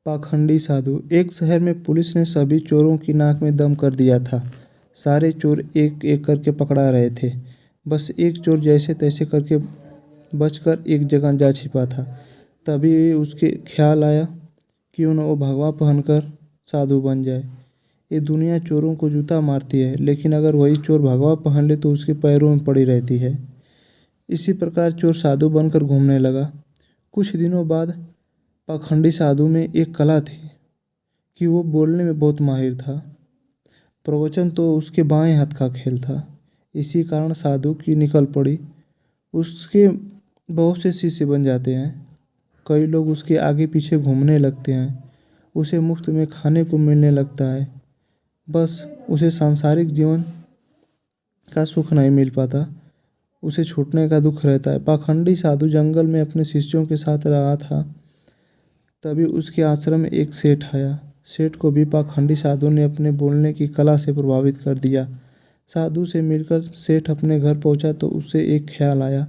पाखंडी साधु। एक शहर में पुलिस ने सभी चोरों की नाक में दम कर दिया था। सारे चोर एक एक करके पकड़ा रहे थे। बस एक चोर जैसे तैसे करके बचकर एक जगह जा छिपा था। तभी उसके ख्याल आया क्यों न वो भगवा पहनकर साधु बन जाए। ये दुनिया चोरों को जूता मारती है, लेकिन अगर वही चोर भगवा पहन ले तो उसके पैरों में पड़ी रहती है। इसी प्रकार चोर साधु बनकर घूमने लगा। कुछ दिनों बाद पाखंडी साधु में एक कला थी कि वो बोलने में बहुत माहिर था। प्रवचन तो उसके बाएं हाथ का खेल था। इसी कारण साधु की निकल पड़ी। उसके बहुत से शिष्य बन जाते हैं। कई लोग उसके आगे पीछे घूमने लगते हैं। उसे मुफ्त में खाने को मिलने लगता है। बस उसे सांसारिक जीवन का सुख नहीं मिल पाता, उसे छूटने का दुख रहता है। पाखंडी साधु जंगल में अपने शिष्यों के साथ रहा था। तभी उसके आश्रम में एक सेठ आया। सेठ को भी पाखंडी साधु ने अपने बोलने की कला से प्रभावित कर दिया। साधु से मिलकर सेठ अपने घर पहुंचा तो उसे एक ख्याल आया।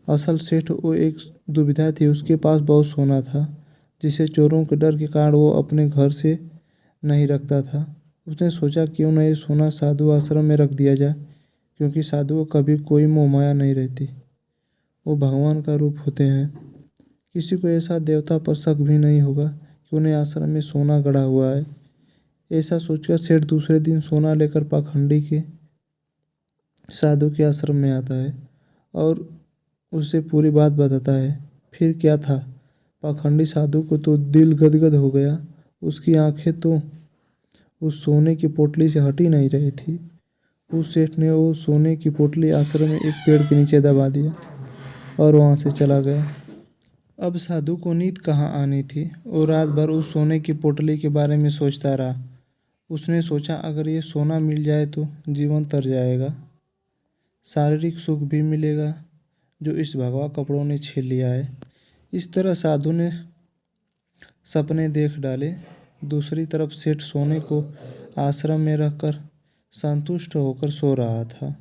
असल सेठ वो एक दुविधा थी। उसके पास बहुत सोना था, जिसे चोरों के डर के कारण वो अपने घर से नहीं रखता था। उसने सोचा क्यों न ये सोना साधु आश्रम में रख दिया जाए, क्योंकि साधु को कभी कोई मोह माया नहीं रहती। वो भगवान का रूप होते हैं। किसी को ऐसा देवता पर शक भी नहीं होगा कि उन्हें आश्रम में सोना गड़ा हुआ है। ऐसा सोचकर सेठ दूसरे दिन सोना लेकर पाखंडी के साधु के आश्रम में आता है और उससे पूरी बात बताता है। फिर क्या था, पाखंडी साधु को तो दिल गदगद हो गया। उसकी आंखें तो उस सोने की पोटली से हटी नहीं रही थी। उस सेठ ने वो सोने की पोटली आश्रम में एक पेड़ के नीचे दबा दिया और वहाँ से चला गया। अब साधु को नींद कहाँ आनी थी। वो रात भर उस सोने की पोटली के बारे में सोचता रहा। उसने सोचा अगर ये सोना मिल जाए तो जीवन तर जाएगा, शारीरिक सुख भी मिलेगा जो इस भगवा कपड़ों ने छीन लिया है। इस तरह साधु ने सपने देख डाले। दूसरी तरफ सेठ सोने को आश्रम में रखकर संतुष्ट होकर सो रहा था।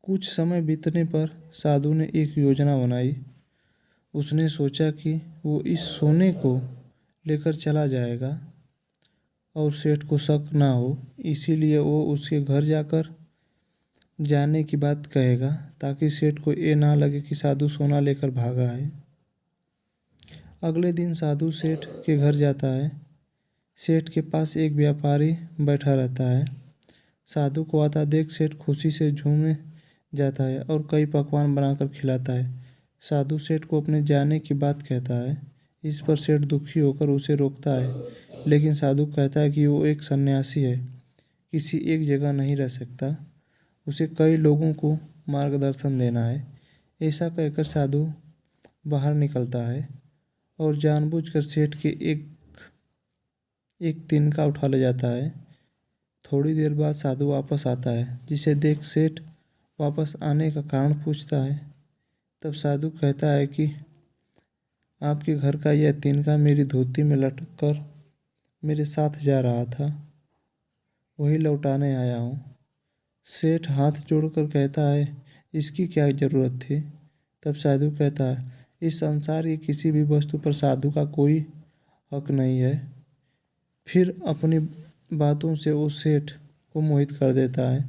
कुछ समय बीतने पर साधु ने एक योजना बनाई। उसने सोचा कि वो इस सोने को लेकर चला जाएगा और सेठ को शक ना हो। इसीलिए वो उसके घर जाकर जाने की बात कहेगा, ताकि सेठ को ये ना लगे कि साधु सोना लेकर भागा है। अगले दिन साधु सेठ के घर जाता है। सेठ के पास एक व्यापारी बैठा रहता है। साधु को आता देख सेठ खुशी से झूमे जाता है और कई पकवान बनाकर खिलाता है। साधु सेठ को अपने जाने की बात कहता है। इस पर सेठ दुखी होकर उसे रोकता है, लेकिन साधु कहता है कि वो एक सन्यासी है, किसी एक जगह नहीं रह सकता, उसे कई लोगों को मार्गदर्शन देना है। ऐसा कहकर साधु बाहर निकलता है और जानबूझकर सेठ के एक तिनका उठा ले जाता है। थोड़ी देर बाद साधु वापस आता है, जिसे देख सेठ वापस आने का कारण पूछता है। तब साधु कहता है कि आपके घर का यह तिनका मेरी धोती में लटक कर मेरे साथ जा रहा था, वही लौटाने आया हूँ। सेठ हाथ जोड़कर कहता है इसकी क्या ज़रूरत थी। तब साधु कहता है इस संसार की किसी भी वस्तु पर साधु का कोई हक नहीं है। फिर अपनी बातों से वो सेठ को मोहित कर देता है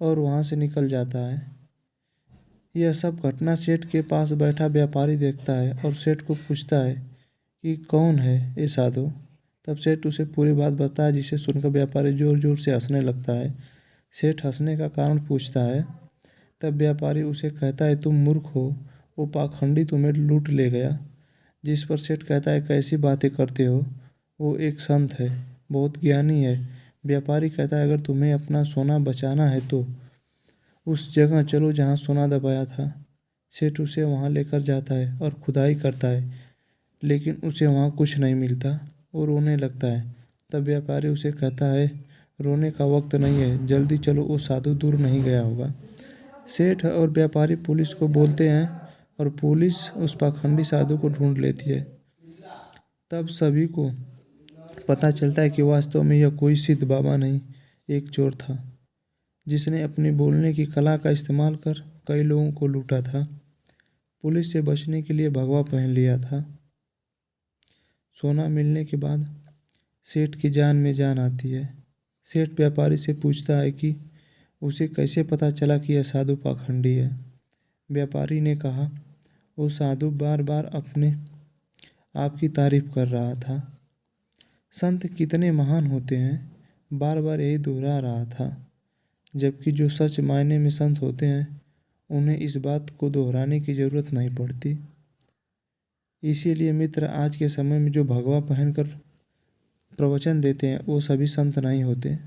और वहाँ से निकल जाता है। यह सब घटना सेठ के पास बैठा व्यापारी देखता है और सेठ को पूछता है कि कौन है ये साधु। तब सेठ उसे पूरी बात बताया, जिसे सुनकर व्यापारी ज़ोर ज़ोर से हंसने लगता है। सेठ हंसने का कारण पूछता है। तब व्यापारी उसे कहता है तुम मूर्ख हो, वो पाखंडी तुम्हें लूट ले गया। जिस पर सेठ कहता है कैसी बातें करते हो, वो एक संत है, बहुत ज्ञानी है। व्यापारी कहता है अगर तुम्हें अपना सोना बचाना है तो उस जगह चलो जहाँ सोना दबाया था। सेठ उसे वहाँ लेकर जाता है और खुदाई करता है, लेकिन उसे वहाँ कुछ नहीं मिलता। वो रोने लगता है। तब व्यापारी उसे कहता है रोने का वक्त नहीं है, जल्दी चलो, वो साधु दूर नहीं गया होगा। सेठ और व्यापारी पुलिस को बोलते हैं और पुलिस उस पाखंडी साधु को ढूंढ लेती है। तब सभी को पता चलता है कि वास्तव में यह कोई सिद्ध बाबा नहीं, एक चोर था, जिसने अपनी बोलने की कला का इस्तेमाल कर कई लोगों को लूटा था। पुलिस से बचने के लिए भगवा पहन लिया था। सोना मिलने के बाद सेठ की जान में जान आती है। सेठ व्यापारी से पूछता है कि उसे कैसे पता चला कि यह साधु पाखंडी है। व्यापारी ने कहा, वो साधु बार बार अपने आप की तारीफ कर रहा था। संत कितने महान होते हैं, बार बार यही दोहरा रहा था। जबकि जो सच मायने में संत होते हैं उन्हें इस बात को दोहराने की ज़रूरत नहीं पड़ती। इसीलिए मित्र, आज के समय में जो भगवा पहनकर प्रवचन देते हैं वो सभी संत नहीं होते।